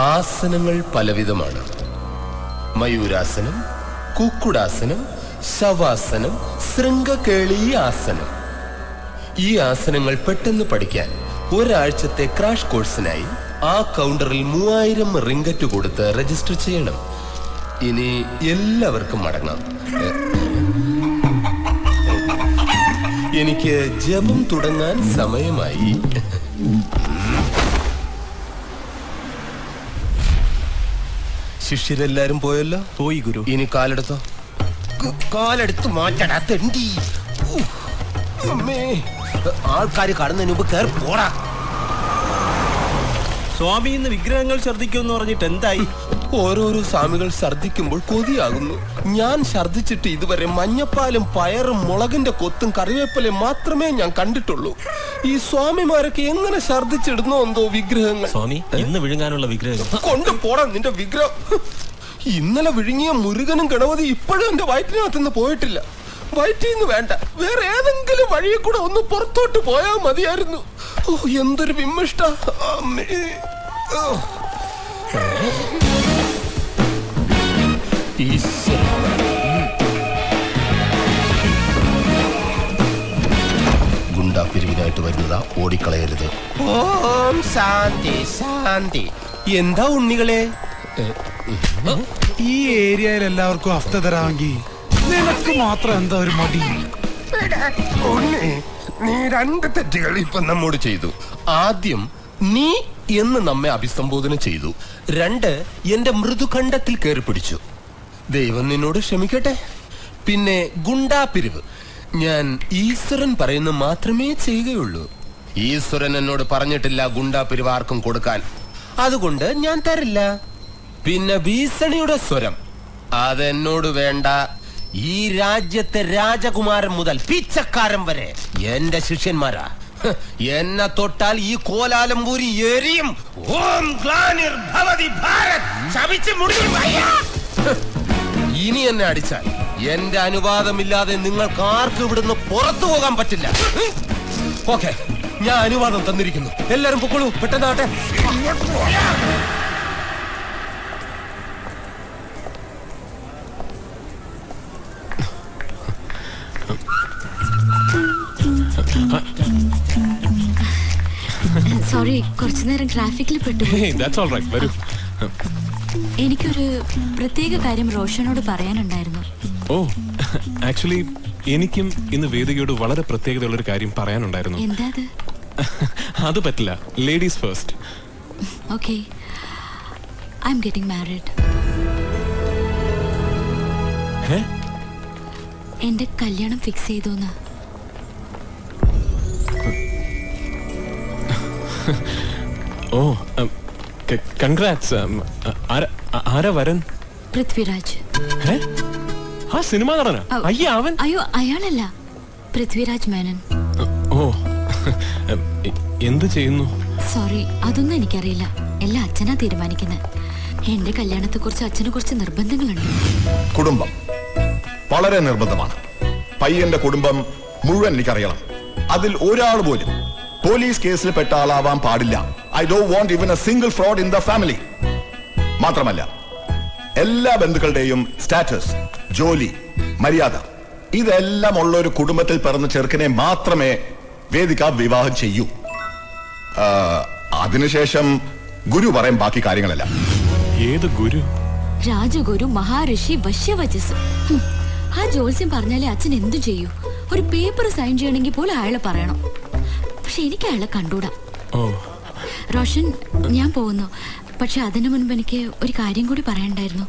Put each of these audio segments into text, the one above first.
ആസനങ്ങൾ പലവിധമാണ്. മയൂരാസനം, കുക്കുടാസനം, ശവാസനം, ശൃംഗകേളി ആസനം. ഈ ആസനങ്ങൾ പെട്ടെന്ന് പഠിക്കാൻ ഒരാഴ്ചത്തെ ക്രാഷ് കോഴ്സിനായി ആ കൗണ്ടറിൽ 3000 റിംഗറ്റ് കൊടുത്ത് രജിസ്റ്റർ ചെയ്യണം. ഇനി എല്ലാവർക്കും മടങ്ങാം. എനിക്ക് ജപം തുടങ്ങാൻ സമയമായി. ശിഷ്യരെല്ലാരും പോയല്ലോ? പോയി ഗുരു. ഇനി കാലെടുത്തോ. കാലെടുത്ത് മാറ്റടാ തെണ്ടി. ആൾക്കാര് കടന്നതിന് മുമ്പ് കയറി പോടാ. സ്വാമി ഇന്ന് വിഗ്രഹങ്ങൾ ഛർദ്ദിക്കുമെന്ന് പറഞ്ഞിട്ട് എന്തായി? ഓരോരോ സ്വാമികൾ ഛർദ്ദിക്കുമ്പോൾ കൊതിയാകുന്നു. ഞാൻ ഛർദ്ദിച്ചിട്ട് ഇതുവരെ മഞ്ഞപ്പാലും പയറും മുളകിന്റെ കൊത്തും കറിവേപ്പിലയും മാത്രമേ ഞാൻ കണ്ടിട്ടുള്ളൂ. ഈ സ്വാമിമാരൊക്കെ എങ്ങനെ ഛർദ്ദിച്ചിടുന്നോ എന്തോ വിഗ്രഹങ്ങൾ. സ്വാമി ഇന്ന് വിഴുങ്ങാനുള്ള വിഗ്രഹം കൊണ്ടുപോടാ നിന്റെ വിഗ്രഹം. ഇന്നലെ വിഴുങ്ങിയ മുരുകനും ഗണപതി ഇപ്പോഴും എന്റെ വയറ്റിനകത്തുനിന്ന് പോയിട്ടില്ല. വയറ്റിന്ന് വേണ്ട, വേറെ ഏതെങ്കിലും വഴിയിൽ കൂടെ ഒന്ന് പുറത്തോട്ട് പോയാൽ മതിയായിരുന്നു. ഓ എന്തൊരു വിമ്മിഷ്ട. ഗുണ്ടാ പിരിവിനായിട്ട് വരുന്നതാ, ഓടിക്കളയരുത്. ഓം ശാന്തി ശാന്തി. എന്താ ഉണ്ണികളെ? ഈ ഏരിയയിൽ എല്ലാവർക്കും ഹഫ്ത തരാമെങ്കിൽ നിനക്ക് മാത്രം എന്താ ഒരു മടി? ഉണ്ണി, നീ 2 തെറ്റുകൾ ഇപ്പൊ നമ്മോട് ചെയ്തു. ആദ്യം നീ എന്ന് നമ്മെ അഭിസംബോധന ചെയ്തു. 2 എന്റെ മൃദുഖണ്ഡത്തിൽ കയറി പിടിച്ചു. ദൈവം നിന്നോട് ക്ഷമിക്കട്ടെ. പിന്നെ ഗുണ്ടാ പിരിവ് ഞാൻ ഈശ്വരൻ പറയുന്ന മാത്രമേ ചെയ്യുകയുള്ളൂ. ഈശ്വരൻ എന്നോട് പറഞ്ഞിട്ടില്ല ഗുണ്ടാ പിരിവ് ആർക്കും കൊടുക്കാൻ. അതുകൊണ്ട് ഞാൻ തരില്ല. പിന്നെ ഭീഷണിയുടെ സ്വരം അതെന്നോട് വേണ്ട. ഈ രാജ്യത്തെ രാജകുമാരൻ മുതൽ പിച്ചക്കാരൻ വരെ എന്റെ ശിഷ്യന്മാരാ. എന്നെ തൊട്ടാൽ ഈ കോലാലംപൂരി എരിയും. ഓം ഗ്ലാനിർ ഭവതി ഭാരത്. ശപിച്ച് മുടിയും. ഇനി എന്നെ അടിച്ചാൽ എന്റെ അനുവാദമില്ലാതെ നിങ്ങൾക്ക് ആർക്കും ഇവിടുന്ന് പുറത്തു പോകാൻ പറ്റില്ല. ഓക്കെ, ഞാൻ അനുവാദം തന്നിരിക്കുന്നു. എല്ലാരും പൊക്കോളൂ, പെട്ടെന്നാട്ടെ. സോറി, കുറച്ചു നേരം ട്രാഫിക്കിൽ പെട്ടു. എനിക്കൊരു പ്രത്യേക കാര്യം റോഷനോട് പറയാനുണ്ടായിരുന്നു. ഓ, ആക്ച്വലി എനിക്കും ഇന്ന് വേദികയോട് വളരെ പ്രത്യേകതയുള്ളൊരു കാര്യം പറയാനുണ്ടായിരുന്നു. എന്താ അത് പറ്റില്ല, ladies first. Okay, I am getting married. എന്റെ കല്യാണം ഫിക്സ് ചെയ്തു. ഓ, കൺഗ്രാറ്റ്സ്. ആരാ വരൻ? പൃഥ്വിരാജ്. ആ സിനിമ നടനാ? അയ്യോ, അയാളല്ല, പൃഥ്വിരാജ് മേനൻ. ഓ, എന്ത് ചെയ്യുന്നു? സോറി, അതൊന്നും എനിക്കറിയില്ല. എല്ലാം അച്ഛനാ തീരുമാനിക്കുന്നത്. എന്റെ കല്യാണത്തെ കുറിച്ച് അച്ഛന് കുറച്ച് നിർബന്ധങ്ങളുണ്ട്. കുടുംബം വളരെ നിർബന്ധമാണ്. പയ്യന്റെ കുടുംബം മുഴുവൻ എനിക്കറിയണം. അതിൽ ഒരാൾ പോലും പോലീസ് കേസിൽ പെട്ട ആളാവാൻ പാടില്ല. I don't want even A single fraud in the family. മാത്രമല്ല, എല്ലാ ബന്ധുക്കളുടെയും സ്റ്റാറ്റസ്, ജോലി, മര്യാദ ഇതെല്ലാം ഉള്ള ഒരു കുടുംബത്തിൽ പിറന്ന ചെറുക്കനെ മാത്രമേ വേദിക വിവാഹം ചെയ്യൂ. അതിനുശേഷം ഗുരു പറയും ബാക്കി കാര്യങ്ങളെല്ലാം. ഏത് ഗുരു? രാജഗുരു, മഹാഋഷി, വശ്യവചസ്. ആ ജോത്സ്യം പറഞ്ഞാലേ അച്ഛൻ എന്തു ചെയ്യൂ. ഒരു പേപ്പർ സൈൻ ചെയ്യണമെങ്കിൽ പോലും അയാളെ പറയണം. പക്ഷെ എനിക്ക് അയാളെ കണ്ടൂടാ. റോഷൻ, ഞാൻ പോകുന്നു. പക്ഷെ അതിനു മുൻപ് എനിക്ക് ഒരു കാര്യം കൂടി പറയണ്ടായിരുന്നു.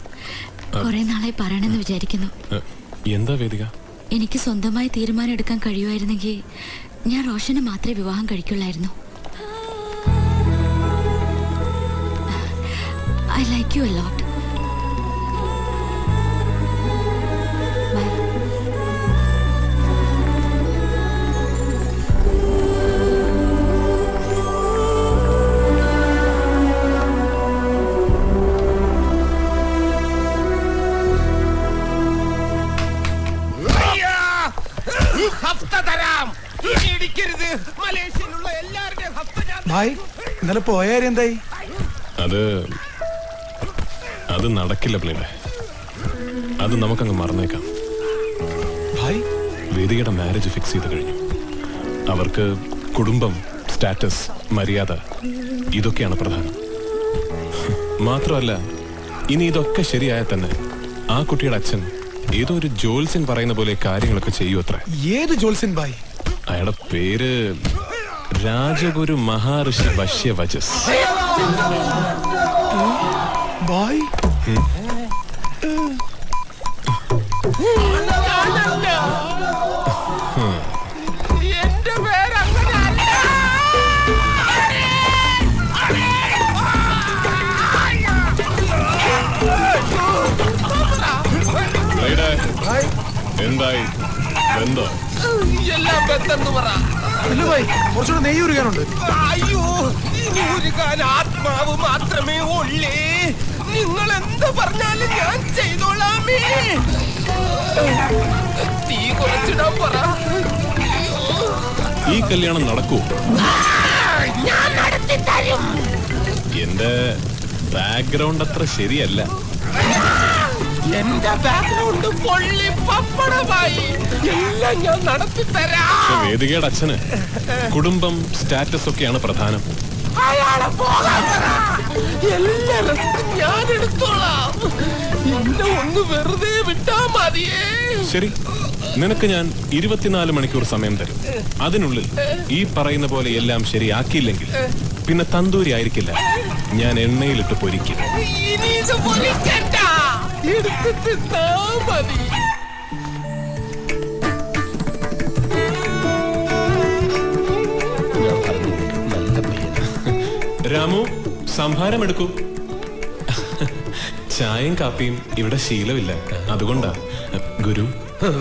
കുറെ നാളായി പറയണമെന്ന് വിചാരിക്കുന്നു. എന്താ വേദിക? എനിക്ക് സ്വന്തമായി തീരുമാനം എടുക്കാൻ കഴിയുമായിരുന്നെങ്കിൽ ഞാൻ റോഷനെ മാത്രമേ വിവാഹം കഴിക്കുള്ളായിരുന്നു. I like you a lot. Bye. Bhai, ഇന്നലെ പോയാരും എന്തായി? അത് അത് നടക്കില്ല പ്ലീഡെ. അത് നമുക്കങ്ങ് മറന്നേക്കാം. ഭായ് വേദികയുടെ മാരേജ് ഫിക്സ് ചെയ്ത് കഴിഞ്ഞു. അവർക്ക് കുടുംബം, സ്റ്റാറ്റസ്, മര്യാദ ഇതൊക്കെയാണ് പ്രധാനം. മാത്രമല്ല, ഇനി ഇതൊക്കെ ശരിയായാൽ തന്നെ ആ കുട്ടിയുടെ അച്ഛൻ ഏതോ ഒരു ജോത്സ്യൻ പറയുന്ന പോലെ കാര്യങ്ങളൊക്കെ ചെയ്യൂ അത്ര. ഏത് ജോത്സ്യൻ ഭായ്? അയാളുടെ പേര് രാജഗുരു മഹാഋഷി വശ്യവചസ്. ഭായ് എന്തായി ബന്ധോ? എല്ലാം ബന്ധെന്ന് പറ. ഇല്ല ഭായ്, കുറച്ചുകൂടെ നെയ്യ് ഉരുകാനുണ്ട്. അയ്യോ, ഇനി ഉരുകാൻ ആത്മാവ് മാത്രമേ ഉള്ളേ. നിങ്ങൾ എന്ത് പറഞ്ഞാലും ഞാൻ ചെയ്തോളാമേ. തീ കുറച്ചിടാൻ പറ. ഈ കല്യാണം നടക്കൂ? ഞാൻ നടത്തി തരും. എന്റെ ബാക്ക്ഗ്രൗണ്ട് അത്ര ശരിയല്ല. എന്റെ ബാക്ക്ഗ്രൗണ്ട് പൊള്ളി പപ്പടമായി. എല്ലാം ഞാൻ നടത്തി തരാം. വേദികയുടെ അച്ഛന് കുടുംബം, സ്റ്റാറ്റസ് ഒക്കെയാണ് പ്രധാനം. അയാളെ പോകാൻ പറ. എല്ലാ റിസ്കും ഞാൻ എടുത്തോളാം. എന്നെ ഒന്ന് വെറുതെ വിട്ടാ മതിയേ. ശരി, നിനക്ക് ഞാൻ 24 മണിക്കൂർ സമയം തരും. അതിനുള്ളിൽ ഈ പറയുന്ന പോലെ എല്ലാം ശരിയാക്കിയില്ലെങ്കിൽ പിന്നെ തന്തൂരി ആയിരിക്കില്ല, ഞാൻ എണ്ണയിലിട്ട് പൊരിക്കും. ഇനി ഇത് പൊരിക്കണ്ട, എടുത്ത് തിന്നാ മതി. രാമു, സംഭാരം എടുക്കൂ. ചായയും കാപ്പിയും ഇവിടെ ശീലമില്ല, അതുകൊണ്ടാ. ഗുരു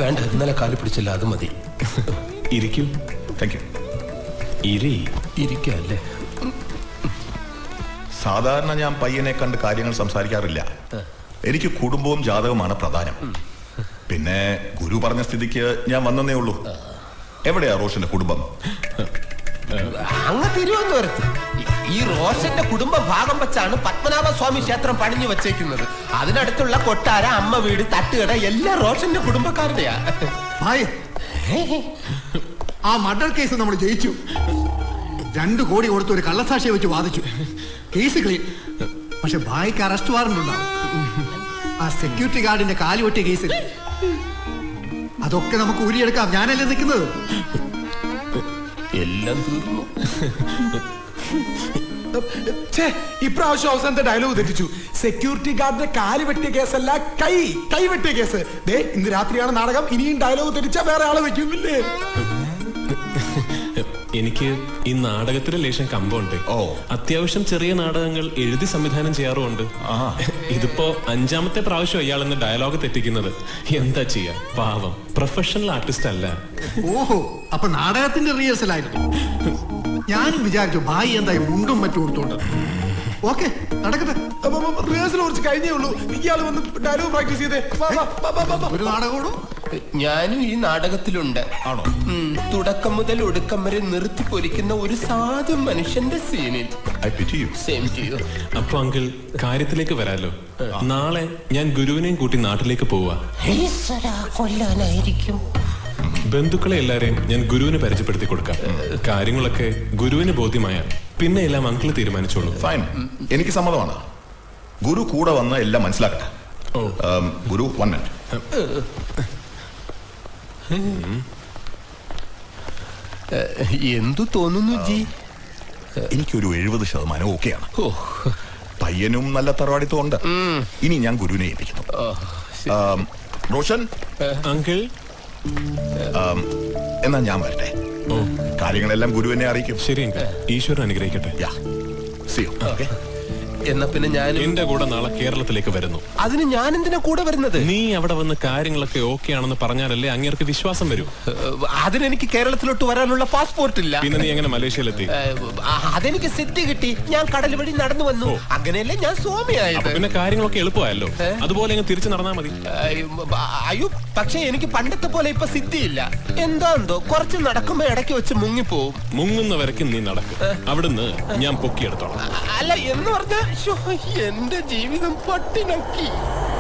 വേണ്ട, ഇന്നലെ കാലി പിടിച്ചില്ല, അത് മതി. ഇരിക്കൂ. Thank you. ഇരിക്കല്ലേ. സാധാരണ ഞാൻ പയ്യനെ കണ്ട് കാര്യങ്ങൾ സംസാരിക്കാറില്ല. എനിക്ക് കുടുംബവും ജാതകവുമാണ് പ്രധാനം. പിന്നെ ഗുരു പറഞ്ഞ സ്ഥിതിക്ക് ഞാൻ വന്നേ ഉള്ളൂ. എവിടെയാ റോഷന്റെ കുടുംബം? അങ്ങ് തിരുവനന്തപുരത്ത്. ഈ റോഷന്റെ കുടുംബ ഭാഗം വെച്ചാണ് പത്മനാഭസ്വാമി ക്ഷേത്രം പണിഞ്ഞു വെച്ചേക്കുന്നത്. അതിനടുത്തുള്ള കൊട്ടാര, അമ്മ വീട്, തട്ടുകട എല്ലാം റോഷന്റെ കുടുംബക്കാരുടെയാ. ആ മർഡർ കേസ് നമ്മൾ ജയിച്ചു. 2 കോടി കൊടുത്ത് ഒരു കള്ളസാക്ഷിയെ വെച്ച് വാദിച്ചു. Case clean. പക്ഷെ ഭായിക്ക് അറസ്റ്റ് വാറണ്ട് ഉണ്ടാവും. ആ സെക്യൂരിറ്റി ഗാർഡിന്റെ കാല് വെട്ടിയ കേസിൽ അതൊക്കെ നമുക്ക് ഊരിയെടുക്കാം. ഞാനല്ലേ നിൽക്കുന്നത്. എല്ലാം തീർന്നു. ഇപ്രാവശ്യം അവസാനത്തെ ഡയലോഗ് തെറ്റിച്ചു. സെക്യൂരിറ്റി ഗാർഡിന്റെ കാല് വെട്ടിയ കേസല്ല, കൈ വെട്ടിയ കേസ്. ഇന്ന് രാത്രിയാണ് നാടകം. ഇനിയും ഡയലോഗ് തെറ്റിച്ചാ വേറെ ആളെ വെക്കുന്നില്ലേ? എനിക്ക് ഈ നാടകത്തിലെ ലേശം കമ്പമുണ്ട്. അത്യാവശ്യം ചെറിയ നാടകങ്ങൾ എഴുതി സംവിധാനം ചെയ്യാറുമുണ്ട്. ഇതിപ്പോ 5ാമത്തെ പ്രാവശ്യം ഇയാളെന്ന് ഡയലോഗ് തെറ്റിക്കുന്നത്. എന്താ ചെയ്യാ, പാവം പ്രൊഫഷണൽ ആർട്ടിസ്റ്റ് അല്ല. ഓഹോ, അപ്പൊ നാടകത്തിന്റെ റിഹേഴ്സൽ ആയിരുന്നു. ഞാനും വിചാരിച്ചു ഭായി എന്തായി മുണ്ടും മറ്റും കൊടുത്തോണ്ട്. ഓക്കെ, നടക്കട്ടെ. റിഹേഴ്സൽ കുറച്ച് കഴിഞ്ഞേ ഉള്ളൂ. ഇയാൾ വന്ന് ഡയലോഗ് പ്രാക്ടീസ് ചെയ്തേ. ഒരു നാടകോടും ഞാനും ഈ നാടകത്തിലുണ്ട്. ആണോ? തുടക്കം മുതൽ ഒടുക്കം വരെ നിർത്തി പൊരിക്കുന്ന ഒരു സാധു മനുഷ്യന്റെ സീനിൽ. അപ്പൊ അങ്കിൾ, കാര്യത്തിലേക്ക് വരാലോ. നാളെ ഞാൻ ഗുരുവിനെയും കൂട്ടി നാട്ടിലേക്ക് പോവാ. കൊല്ലാനായിരിക്കും. ബന്ധുക്കളെ എല്ലാരെയും ഞാൻ ഗുരുവിന് പരിചയപ്പെടുത്തി കൊടുക്കാം. കാര്യങ്ങളൊക്കെ ഗുരുവിന് ബോധ്യമായ പിന്നെ എല്ലാം അങ്കിള് തീരുമാനിച്ചോളൂ. ഫൈൻ, എനിക്ക് സമ്മതമാണ്. ഗുരു കൂടെ വന്ന് എല്ലാം മനസ്സിലാക്കട്ടെ. ഗുരു 1 മിനിറ്റ്. എന്തു തോന്നുന്നു ജി? എനിക്കൊരു 70% ഓക്കെയാണ്. പയ്യനും നല്ല തറവാടിത്തം ഉണ്ട്. ഇനി ഞാൻ ഗുരുവിനെ ഏൽപ്പിക്കുന്നു. റോഷൻ അങ്കിൾ, എന്നാ ഞാൻ വരട്ടെ. കാര്യങ്ങളെല്ലാം ഗുരുവിനെ അറിയിക്കും. ശരി അങ്കിൾ, ഈശ്വരൻ അനുഗ്രഹിക്കട്ടെ. എന്നാ പിന്നെ ഞാൻ എന്റെ കൂടെ നാളെ കേരളത്തിലേക്ക് വരുന്നു. അതിന് ഞാൻ എന്തിനാ കൂടെ വരുന്നത്? നീ അവിടെ വന്ന് കാര്യങ്ങളൊക്കെ ഓക്കെ ആണെന്ന് പറഞ്ഞാലല്ലേ അങ്ങേർക്ക് വിശ്വാസം വരൂ. അതിനെനിക്ക് കേരളത്തിലോട്ട് വരാനുള്ള പാസ്പോർട്ട് ഇല്ല. പിന്നെ നീ എങ്ങനെ മലേഷ്യയിലെത്തി? അതെനിക്ക് സിദ്ധി കിട്ടി. ഞാൻ കടൽ വഴി നടന്നു വന്നു. അങ്ങനെയല്ലേ ഞാൻ സ്വാമിയായത്. പിന്നെ കാര്യങ്ങളൊക്കെ എളുപ്പമായല്ലോ. അതുപോലെ അങ്ങ് തിരിച്ചു നടന്നാ മതി. അയ്യോ, പക്ഷെ എനിക്ക് പണ്ടത്തെ പോലെ ഇപ്പൊ സിദ്ധിയില്ല. എന്തോ കുറച്ച് നടക്കുമ്പോ ഇടയ്ക്ക് വെച്ച് മുങ്ങിപ്പോവും. മുങ്ങുന്നവരക്ക് നീ നടക്കും. അവിടുന്ന് ഞാൻ പൊക്കിയെടുത്തോളാം. അല്ല എന്ന് പറഞ്ഞ എന്റെ ജീവിതം പട്ടിണക്കി.